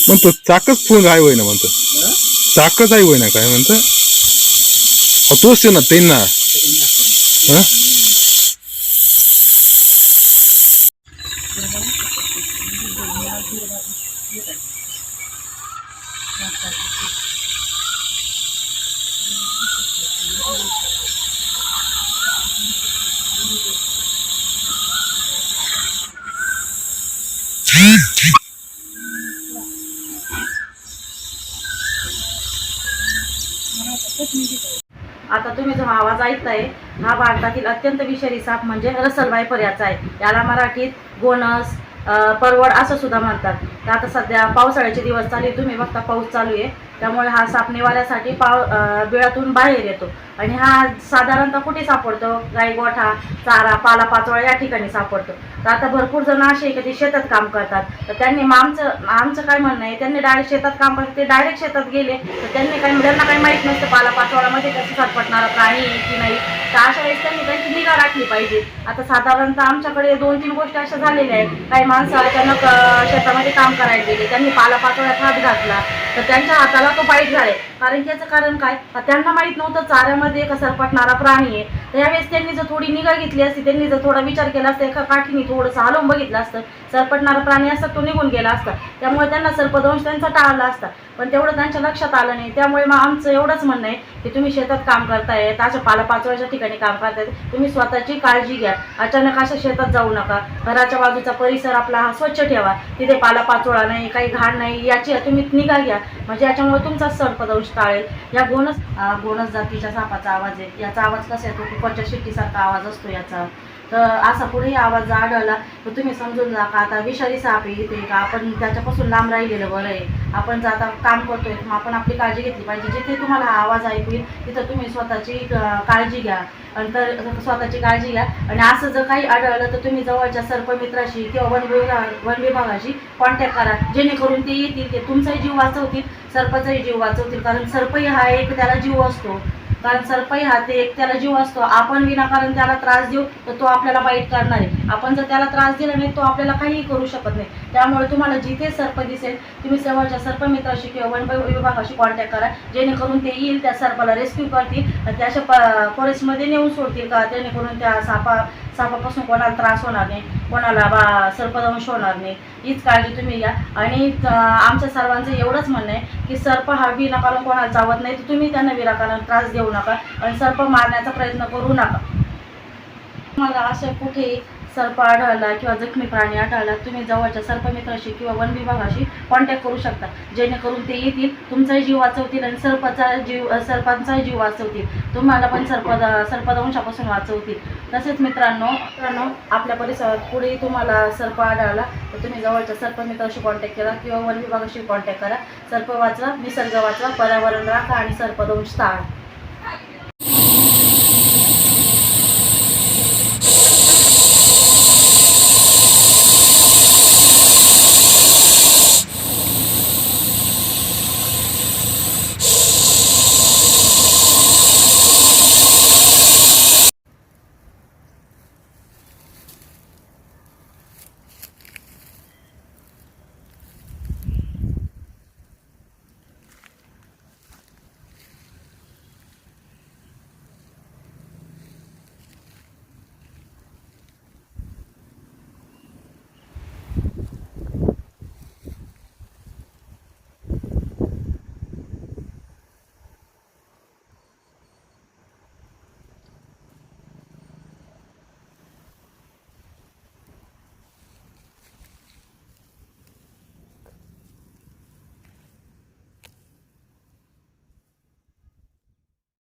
म्हणतो चाकच फोन आहे होय ना म्हणतो चाकच आहे होय ना काय म्हणतो तोच ना त्यांना आता तुम्ही जो आवाज ऐकताय हा भारतातील अत्यंत विषारी साप म्हणजे रसल वायपर याचा आहे. याला मराठीत गोनस परवड असं सुद्धा म्हणतात. तर आता सध्या पावसाळ्याचे दिवस चालू आहे, तुम्ही बघता पाऊस चालू आहे, त्यामुळे हा साप निवाऱ्यासाठी बिळातून बाहेर येतो आणि हा साधारणतः कुठे सापडतो? गाई गोठा चारा पालापाचोळा या ठिकाणी सापडतो. तर आता भरपूर जण असे आहे की ते शेतात काम करतात. तर त्यांनी आमचं काय म्हणणं आहे, त्यांनी डायरेक्ट शेतात काम करतात, ते डायरेक्ट शेतात गेले तर त्यांना काही माहीत नसतं पालापाचोळ्यामध्ये कसं सापडणारा प्राणी आहे की नाही. तर अशा वेळेस त्यांनी त्यांची निगा राखली पाहिजे. आता साधारणतः आमच्याकडे 2-3 गोष्टी अशा झालेल्या आहेत. काही माणसं अचानक शेतामध्ये काम करायला गेले, त्यांनी पालापाचोळ्यात हात घातला तर त्यांच्या हाताला तो बाईट झाले. कारण त्याचं कारण काय, त्यांना माहीत नव्हतं चाऱ्यामध्ये एक सरपटणारा प्राणी आहे. तर यावेळेस त्यांनी जर थोडी निगा घेतली असती, त्यांनी जर थोडा विचार केला असता, एका काठीने थोडंसं हलवून बघितलं असतं, सरपटणारा प्राणी असता तो निघून गेला असता, त्यामुळे त्यांना सर्पदंश त्यांचा टाळला असता. पण तेवढं त्यांच्या लक्षात आलं नाही. त्यामुळे मग आमचं एवढंच म्हणणं आहे की तुम्ही शेतात काम करताय, अशा पालापाचोळ्याच्या ठिकाणी काम करताय, तुम्ही स्वतःची काळजी घ्या. अचानक अशा शेतात जाऊ नका. घराच्या बाजूचा परिसर आपला हा स्वच्छ ठेवा, तिथे पालापाचोळा नाही, काही घाण नाही याची तुम्ही निगा घ्या, म्हणजे याच्यामुळे तुमचा सर्पदंश टाळेल. या गोनस जातीच्या सापाचा आवाज आहे. याचा आवाज कसा येतो? कुकरच्या शिट्टीसारखा आवाज असतो याचा. तर असा पुढेही आवाज आढळला तर तुम्ही समजून जा का आता विषारी साप आहे इथे, का आपण त्याच्यापासून लांब राहिलेलं बरं आहे. आपण जर आता काम करतोय मग आपण आपली काळजी घेतली पाहिजे. जिथे तुम्हाला आवाज ऐकू येईल तिथं तुम्ही स्वतःची काळजी घ्या. स्वतःची काळजी घ्या. आणि असं जर काही आढळलं तर तुम्ही जवळच्या सर्पमित्राशी किंवा वन विभागाशी कॉन्टॅक्ट करा, जेणेकरून ते येतील, ते तुमचाही जीव वाचवतील, सर्पाचाही जीव वाचवतील. कारण सर्पही हा एक त्याला जीव असतो. कारण सर्पही हा ते एक त्याला जीव असतो. आपण विनाकारण त्याला त्रास देऊ तर तो आपल्याला बाईट करणार आहे. आपण जर त्याला त्रास दिला नाही तो आपल्याला काहीही करू शकत नाही. त्यामुळे तुम्हाला जिथे सर्प दिसेल तुम्ही जवळच्या सर्पमित्राशी किंवा वन विभागाशी कॉन्टॅक्ट करा, जेणेकरून ते येईल, त्या सर्पाला रेस्क्यू करतील, त्या अशा फॉरेस्टमध्ये नेऊन सोडतील का, जेणेकरून त्या सापापासून कोणाला त्रास होणार नाही, कोणाला सर्पदंश होणार नाही. हीच काळजी तुम्ही घ्या. आणि आमच्या सर्वांचं एवढंच म्हणणं आहे की सर्प हा विनाकारण कोणाला चावत नाही, तर तुम्ही त्यांना विनाकारण त्रास देऊ नका आणि सर्प मारण्याचा प्रयत्न करू नका. तुम्हाला असे कुठेही सर्प आढळला किंवा जखमी प्राणी आढळला तुम्ही जवळच्या सर्पमित्राशी किंवा वन विभागाशी कॉन्टॅक्ट करू शकता, जेणेकरून ते येतील, तुमचाही जीव वाचवतील आणि सर्पांचाही जीव वाचवतील, तुम्हाला पण सर्पदंशापासून वाचवतील. तसेच मित्रांनो आपल्या परिसरात पुढेही तुम्हाला सर्प आढळला तर तुम्ही जवळच्या सर्पमित्राशी कॉन्टॅक्ट करा किंवा वन विभागाशी कॉन्टॅक्ट करा. सर्प वाचवा, निसर्ग वाचवा, पर्यावरण राखा आणि सर्पदंश टाळा.